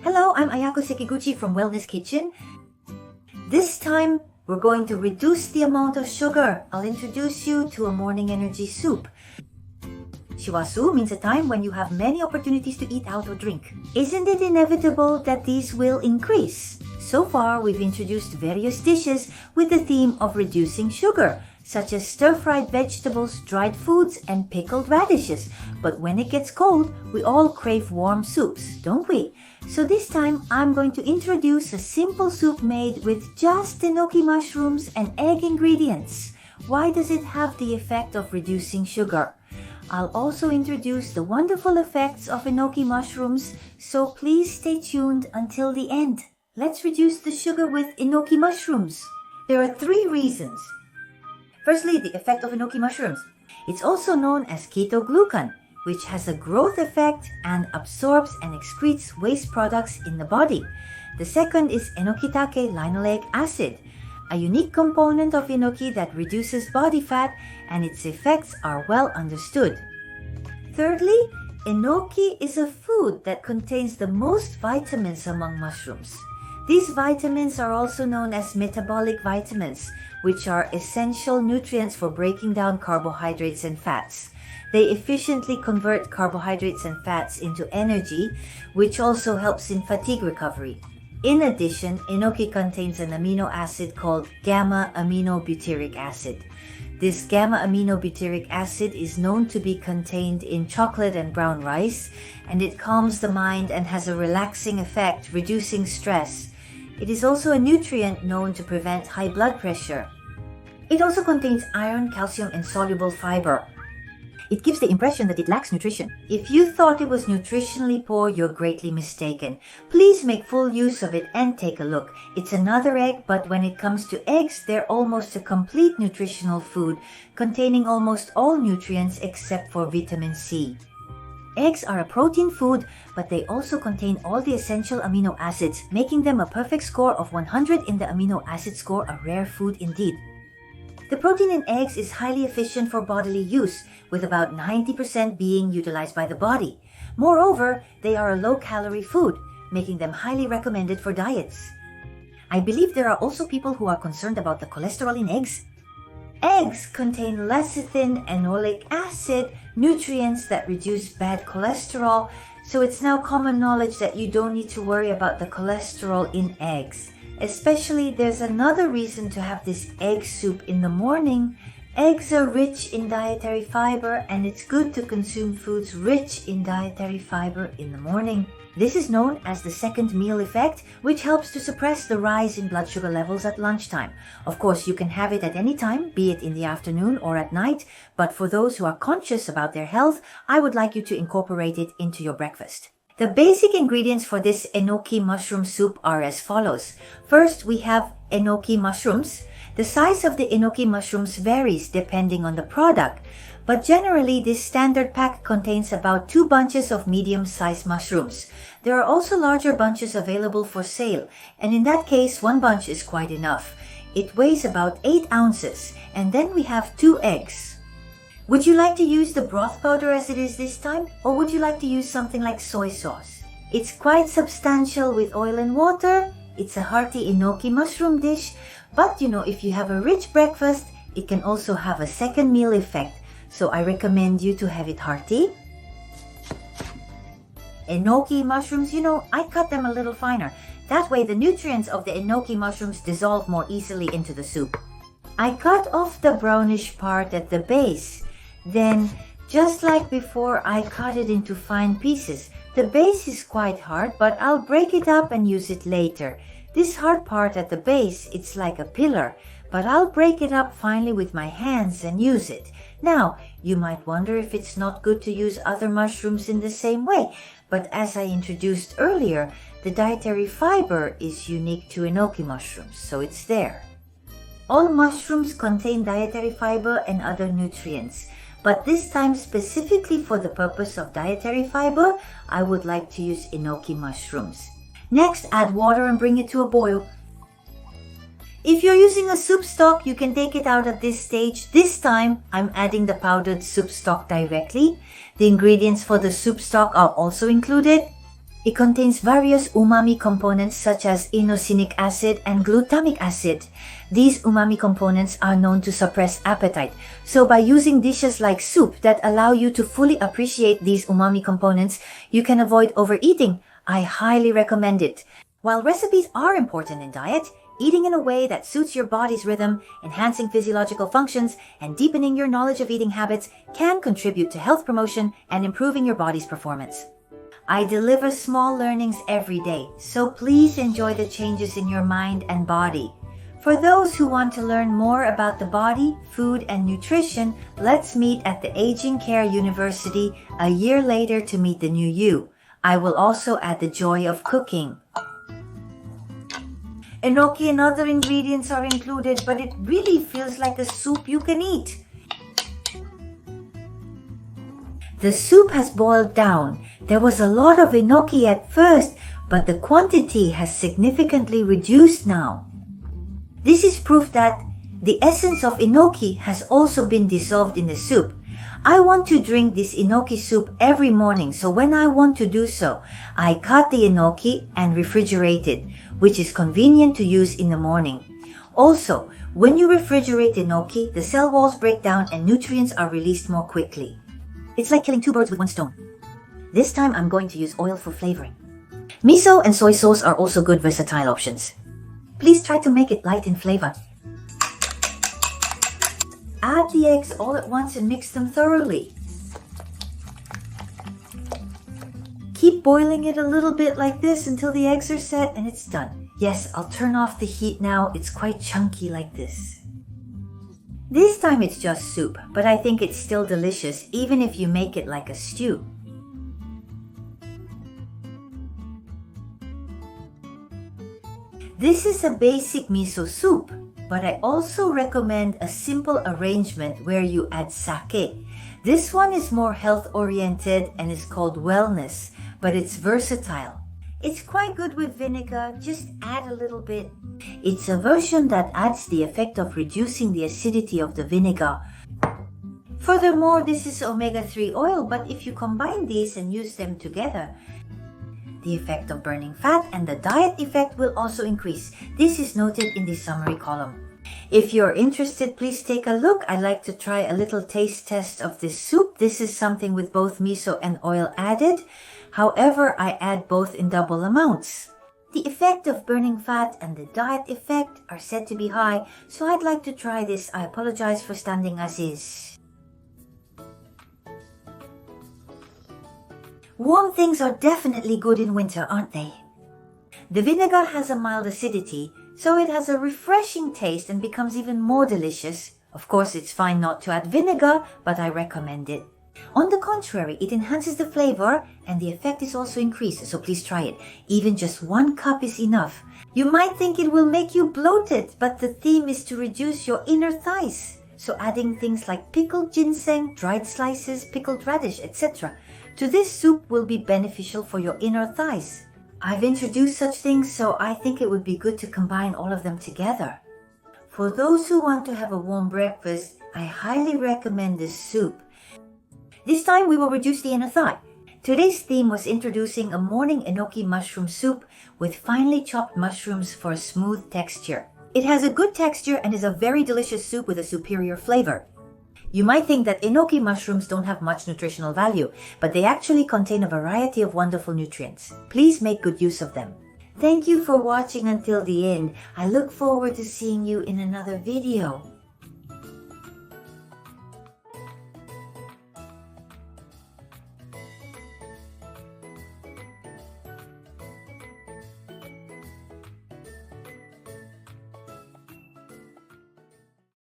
Hello, I'm Ayako Sekiguchi from Wellness Kitchen. This time, we're going to reduce the amount of sugar. I'll introduce you to a morning energy soup. Shiwasu means a time when you have many opportunities to eat out or drink. Isn't it inevitable that these will increase? So far, we've introduced various dishes with the theme of reducing sugar, such as stir-fried vegetables, dried foods, and pickled radishes. But when it gets cold, we all crave warm soups, don't we? So this time, I'm going to introduce a simple soup made with just enoki mushrooms and egg ingredients. Why does it have the effect of reducing sugar? I'll also introduce the wonderful effects of enoki mushrooms, so please stay tuned until the end. Let's reduce the sugar with enoki mushrooms. There are 3 reasons. Firstly, the effect of enoki mushrooms. It's also known as ketoglucan, which has a growth effect and absorbs and excretes waste products in the body. The second is enokitake linoleic acid, a unique component of enoki that reduces body fat, and its effects are well understood. Thirdly, enoki is a food that contains the most vitamins among mushrooms. These vitamins are also known as metabolic vitamins, which are essential nutrients for breaking down carbohydrates and fats. They efficiently convert carbohydrates and fats into energy, which also helps in fatigue recovery. In addition, enoki contains an amino acid called gamma-aminobutyric acid. This gamma-aminobutyric acid is known to be contained in chocolate and brown rice, and it calms the mind and has a relaxing effect, reducing stress. It is also a nutrient known to prevent high blood pressure. It also contains iron, calcium, and soluble fiber. It gives the impression that it lacks nutrition. If you thought it was nutritionally poor, you're greatly mistaken. Please make full use of it and take a look. It's another egg, but when it comes to eggs, they're almost a complete nutritional food, containing almost all nutrients except for vitamin C. Eggs are a protein food, but they also contain all the essential amino acids, making them a perfect score of 100 in the amino acid score, a rare food indeed. The protein in eggs is highly efficient for bodily use, with about 90% being utilized by the body. Moreover, they are a low-calorie food, making them highly recommended for diets. I believe there are also people who are concerned about the cholesterol in eggs. Eggs contain lecithin and oleic acid, nutrients that reduce bad cholesterol, so it's now common knowledge that you don't need to worry about the cholesterol in eggs. Especially, there's another reason to have this egg soup in the morning. Eggs are rich in dietary fiber, and it's good to consume foods rich in dietary fiber in the morning. This is known as the second meal effect, which helps to suppress the rise in blood sugar levels at lunchtime. Of course, you can have it at any time, be it in the afternoon or at night, but for those who are conscious about their health, I would like you to incorporate it into your breakfast. The basic ingredients for this enoki mushroom soup are as follows. First, we have enoki mushrooms. The size of the enoki mushrooms varies depending on the product, but generally this standard pack contains about 2 bunches of medium-sized mushrooms. There are also larger bunches available for sale, and in that case, 1 bunch is quite enough. It weighs about 8 ounces, and then we have 2 eggs. Would you like to use the broth powder as it is this time, or would you like to use something like soy sauce? It's quite substantial with oil and water. It's a hearty enoki mushroom dish, but if you have a rich breakfast, it can also have a second meal effect, so I recommend you to have it hearty. Enoki mushrooms, I cut them a little finer. That way the nutrients of the enoki mushrooms dissolve more easily into the soup. I cut off the brownish part at the base. Then, just like before, I cut it into fine pieces. The base is quite hard, but I'll break it up and use it later. This hard part at the base, it's like a pillar, but I'll break it up finely with my hands and use it. Now, you might wonder if it's not good to use other mushrooms in the same way, but as I introduced earlier, the dietary fiber is unique to enoki mushrooms, so it's there. All mushrooms contain dietary fiber and other nutrients. But this time, specifically for the purpose of dietary fiber, I would like to use enoki mushrooms. Next, add water and bring it to a boil. If you're using a soup stock, you can take it out at this stage. This time, I'm adding the powdered soup stock directly. The ingredients for the soup stock are also included. It contains various umami components such as inosinic acid and glutamic acid. These umami components are known to suppress appetite, so by using dishes like soup that allow you to fully appreciate these umami components, you can avoid overeating. I highly recommend it. While recipes are important in diet, eating in a way that suits your body's rhythm, enhancing physiological functions, and deepening your knowledge of eating habits can contribute to health promotion and improving your body's performance. I deliver small learnings every day, so please enjoy the changes in your mind and body. For those who want to learn more about the body, food, and nutrition, let's meet at the Aging Care University a year later to meet the new you. I will also add the joy of cooking. Enoki and other ingredients are included, but it really feels like a soup you can eat. The soup has boiled down. There was a lot of enoki at first, but the quantity has significantly reduced now. This is proof that the essence of enoki has also been dissolved in the soup. I want to drink this enoki soup every morning, so when I want to do so, I cut the enoki and refrigerate it, which is convenient to use in the morning. Also, when you refrigerate enoki, the cell walls break down and nutrients are released more quickly. It's like killing two birds with one stone. This time I'm going to use oil for flavoring. Miso and soy sauce are also good versatile options. Please try to make it light in flavor. Add the eggs all at once and mix them thoroughly. Keep boiling it a little bit like this until the eggs are set and it's done. Yes, I'll turn off the heat now. It's quite chunky like this. This time it's just soup, but I think it's still delicious even if you make it like a stew. This is a basic miso soup, but I also recommend a simple arrangement where you add sake. This one is more health-oriented and is called wellness, but it's versatile. It's quite good with vinegar, just add a little bit. It's a version that adds the effect of reducing the acidity of the vinegar. Furthermore, this is omega-3 oil, but if you combine these and use them together, the effect of burning fat and the diet effect will also increase. This is noted in the summary column. If you're interested, please take a look. I'd like to try a little taste test of this soup. This is something with both miso and oil added. However, I add both in double amounts. The effect of burning fat and the diet effect are said to be high, so I'd like to try this. I apologize for standing as is. Warm things are definitely good in winter, aren't they? The vinegar has a mild acidity, so it has a refreshing taste and becomes even more delicious. Of course, it's fine not to add vinegar, but I recommend it. On the contrary, it enhances the flavor and the effect is also increased, so please try it. Even just 1 cup is enough. You might think it will make you bloated, but the theme is to reduce your inner thighs. So adding things like pickled ginseng, dried slices, pickled radish, etc. to this soup will be beneficial for your inner thighs. I've introduced such things, so I think it would be good to combine all of them together. For those who want to have a warm breakfast, I highly recommend this soup. This time we will reduce the inner thigh. Today's theme was introducing a morning enoki mushroom soup with finely chopped mushrooms for a smooth texture. It has a good texture and is a very delicious soup with a superior flavor. You might think that enoki mushrooms don't have much nutritional value, but they actually contain a variety of wonderful nutrients. Please make good use of them. Thank you for watching until the end. I look forward to seeing you in another video.